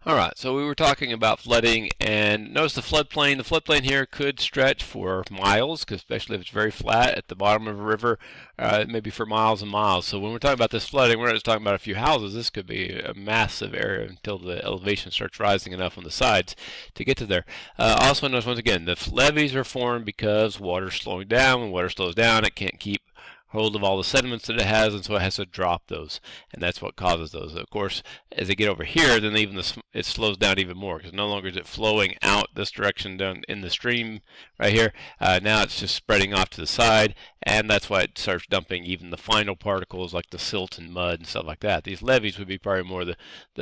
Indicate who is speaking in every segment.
Speaker 1: All right, so we were talking about flooding, and notice the floodplain. The floodplain here could stretch for miles, 'cause especially if it's very flat at the bottom of a river, maybe for miles and miles. So when we're talking about this flooding, we're not just talking about a few houses. This could be a massive area until the elevation starts rising enough on the sides to get to there. Also notice once again, the levees are formed because water's slowing down. When water slows down, it can't keep hold of all the sediments that it has, and so it has to drop those, and that's what causes those. Of course, as they get over here, then it slows down even more, because no longer is it flowing out this direction down in the stream right here. Now it's just spreading off to the side, and that's why it starts dumping even the final particles like the silt and mud and stuff like that. These levees would be probably more the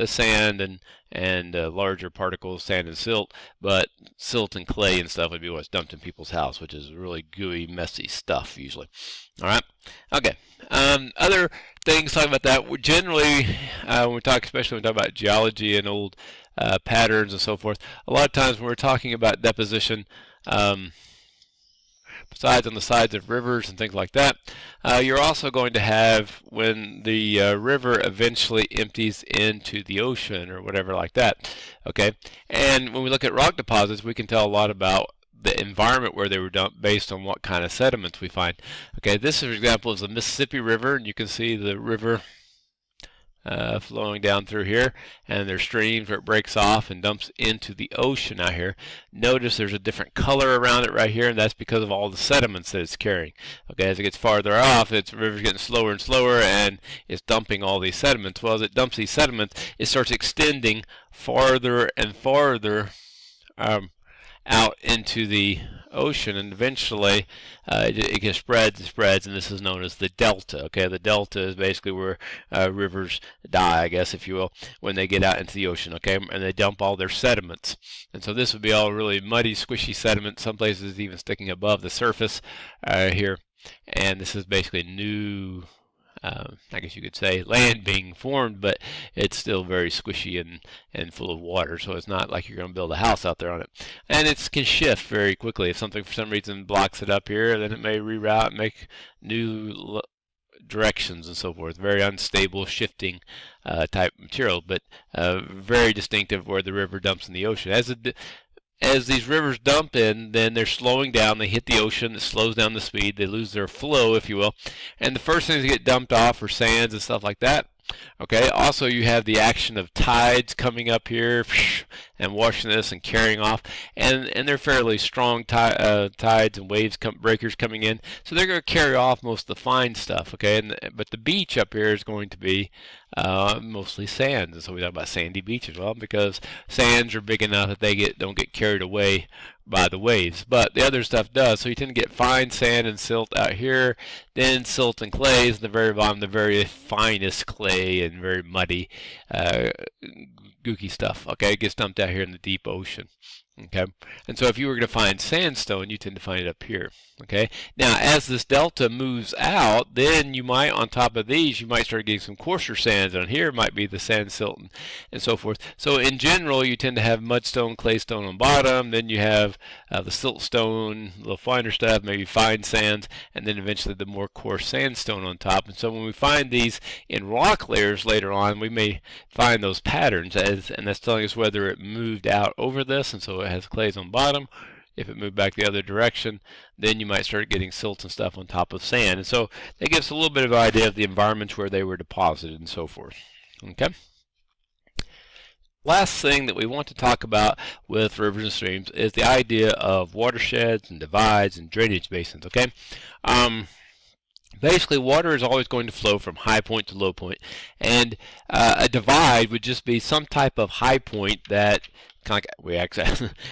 Speaker 1: sand and larger particles, sand and silt, but silt and clay and stuff would be what's dumped in people's house, which is really gooey, messy stuff usually. All right. Okay. Other things talking about that. Generally, when we talk, especially when we talk about geology and old patterns and so forth, a lot of times when we're talking about deposition, besides on the sides of rivers and things like that, you're also going to have when the river eventually empties into the ocean or whatever like that. Okay. And when we look at rock deposits, we can tell a lot about the environment where they were dumped based on what kind of sediments we find. Okay, this, for example, is the Mississippi River, and you can see the river flowing down through here, and there's streams where it breaks off and dumps into the ocean out here. Notice there's a different color around it right here, and that's because of all the sediments that it's carrying. Okay, as it gets farther off, the river's getting slower and slower, and it's dumping all these sediments. Well, as it dumps these sediments, it starts extending farther and farther out into the ocean, and eventually it can spreads and spreads, and this is known as the delta. Okay, the delta is basically where rivers die, I guess, if you will, when they get out into the ocean. Okay, and they dump all their sediments, and so this would be all really muddy, squishy sediment. Some places even sticking above the surface here, and this is basically new. I guess you could say land being formed, but it's still very squishy and full of water, so it's not like you're going to build a house out there on it. And it can shift very quickly. If something for some reason blocks it up here, then it may reroute and make new directions and so forth. Very unstable, shifting type material, but very distinctive where the river dumps in the ocean. As these rivers dump in, then they're slowing down. They hit the ocean. It slows down the speed. They lose their flow, if you will. And the first things that get dumped off are sands and stuff like that. Okay. Also, you have the action of tides coming up here and washing this and carrying off. And they're fairly strong tides and waves breakers coming in. So they're going to carry off most of the fine stuff. Okay. But the beach up here is going to be mostly sands, and so we talk about sandy beaches. Well, because sands are big enough that they don't get carried away by the waves, but the other stuff does. So you tend to get fine sand and silt out here, then silt and clays at the very bottom, the very finest clay and very muddy, gooky stuff. Okay, it gets dumped out here in the deep ocean. Okay, and so if you were going to find sandstone, you tend to find it up here. Okay, now as this delta moves out, then you might, on top of these, you might start getting some coarser sands. On here might be the sand, silt, and so forth. So in general, you tend to have mudstone, claystone on bottom. Then you have the siltstone, a little finer stuff, maybe fine sands, and then eventually the more coarse sandstone on top. And so when we find these in rock layers later on, we may find those patterns, and that's telling us whether it moved out over this, and so it has clays on bottom. If it moved back the other direction, then you might start getting silt and stuff on top of sand. And so that gives us a little bit of an idea of the environments where they were deposited and so forth. Okay. Last thing that we want to talk about with rivers and streams is the idea of watersheds and divides and drainage basins. Okay. Basically, water is always going to flow from high point to low point, and a divide would just be some type of high point that kind of reacts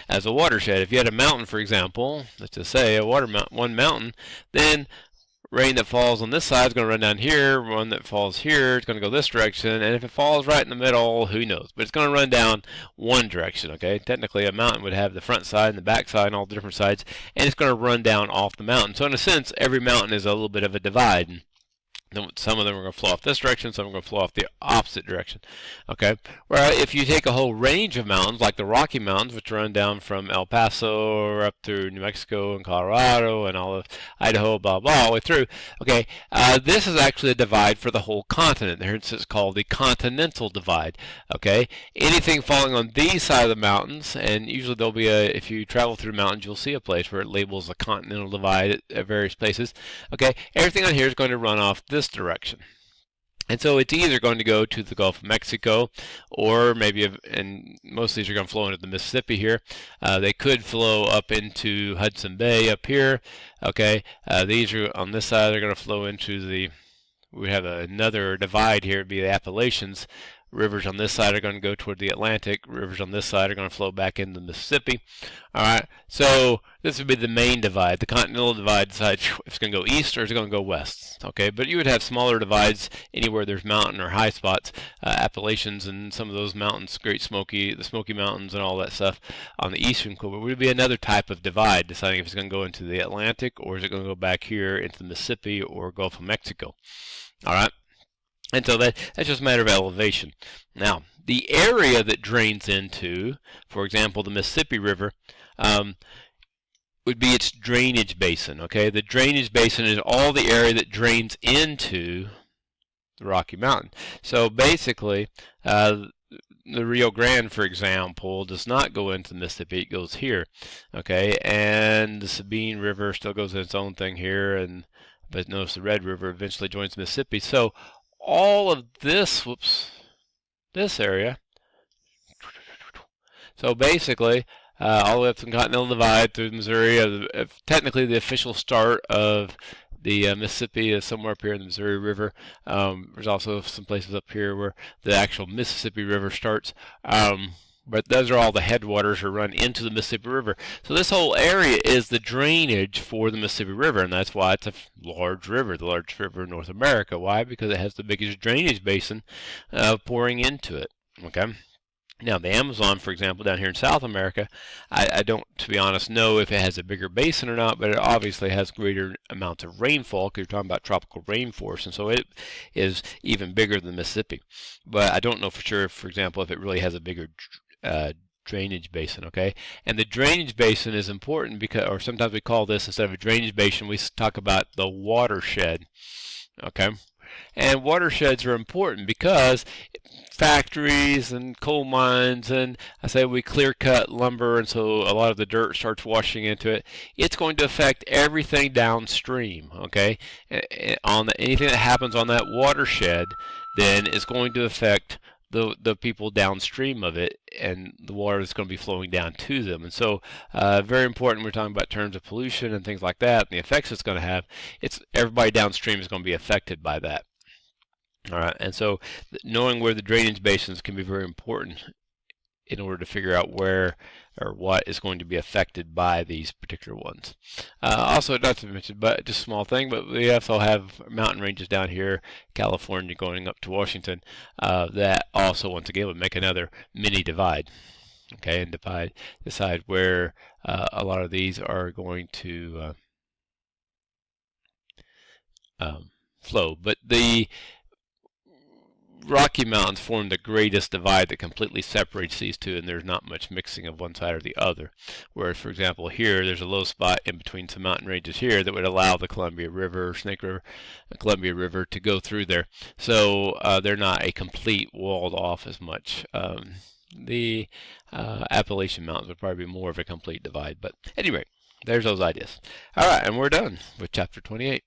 Speaker 1: as a watershed. If you had a mountain, for example, let's just say one mountain, then rain that falls on this side is going to run down here. One that falls here is going to go this direction. And if it falls right in the middle, who knows? But it's going to run down one direction, okay? Technically, a mountain would have the front side and the back side and all the different sides. And it's going to run down off the mountain. So in a sense, every mountain is a little bit of a divide. Some of them are going to flow off this direction, some are going to flow off the opposite direction. Okay, well, if you take a whole range of mountains, like the Rocky Mountains, which run down from El Paso or up through New Mexico and Colorado and all of Idaho, blah, blah, all the way through, okay, this is actually a divide for the whole continent. Hence it's called the Continental Divide. Okay, anything falling on these side of the mountains, and usually there'll be if you travel through mountains, you'll see a place where it labels a Continental Divide at various places. Okay, everything on here is going to run off this direction. And so it's either going to go to the Gulf of Mexico, or maybe, and most of these are going to flow into the Mississippi here. They could flow up into Hudson Bay up here. Okay, these are on this side. They're going to flow into the. We have another divide here. It'd be the Appalachians. Rivers on this side are going to go toward the Atlantic. Rivers on this side are going to flow back into the Mississippi. All right, so this would be the main divide. The Continental Divide decides if it's going to go east or is it going to go west. Okay, but you would have smaller divides anywhere there's mountain or high spots, Appalachians and some of those mountains, the Smoky Mountains and all that stuff on the eastern coast. Would be another type of divide, deciding if it's going to go into the Atlantic or is it going to go back here into the Mississippi or Gulf of Mexico. All right. And so that's just a matter of elevation. Now, the area that drains into, for example, the Mississippi River, would be its drainage basin. Okay, the drainage basin is all the area that drains into the Rocky Mountain. So basically, the Rio Grande, for example, does not go into the Mississippi. It goes here. Okay, and the Sabine River still goes in its own thing here, but notice the Red River eventually joins the Mississippi. So all of this, this area. So basically, all the way up to the Continental Divide through Missouri, technically the official start of the Mississippi is somewhere up here in the Missouri River. There's also some places up here where the actual Mississippi River starts. But those are all the headwaters that run into the Mississippi River. So this whole area is the drainage for the Mississippi River, and that's why it's a large river, the largest river in North America. Why? Because it has the biggest drainage basin pouring into it. Okay. Now, the Amazon, for example, down here in South America, I don't, to be honest, know if it has a bigger basin or not, but it obviously has greater amounts of rainfall because you're talking about tropical rainforest, and so it is even bigger than Mississippi. But I don't know for sure, for example, if it really has a bigger drainage basin. Okay, and the drainage basin is important because, or sometimes we call this, instead of a drainage basin, we talk about the watershed. Okay, and watersheds are important because factories and coal mines, and I say we clear cut lumber, and so a lot of the dirt starts washing into it. It's going to affect everything downstream. Okay, anything that happens on that watershed then is going to affect the people downstream of it, and the water is going to be flowing down to them. And so very important, we're talking about terms of pollution and things like that, and the effects it's going to have. It's everybody downstream is going to be affected by that. All right, and so knowing where the drainage basins can be very important in order to figure out where or what is going to be affected by these particular ones. Also, not to mention, but just a small thing, but we also have mountain ranges down here, California going up to Washington, that also, once again, would make another mini divide. Okay, and decide where a lot of these are going to flow. But the Rocky Mountains form the greatest divide that completely separates these two, and there's not much mixing of one side or the other. Whereas, for example, here there's a low spot in between some mountain ranges here that would allow the Columbia River, Snake River, Columbia River to go through there. So they're not a complete walled off as much. The Appalachian Mountains would probably be more of a complete divide. But anyway, there's those ideas. All right, and we're done with chapter 28.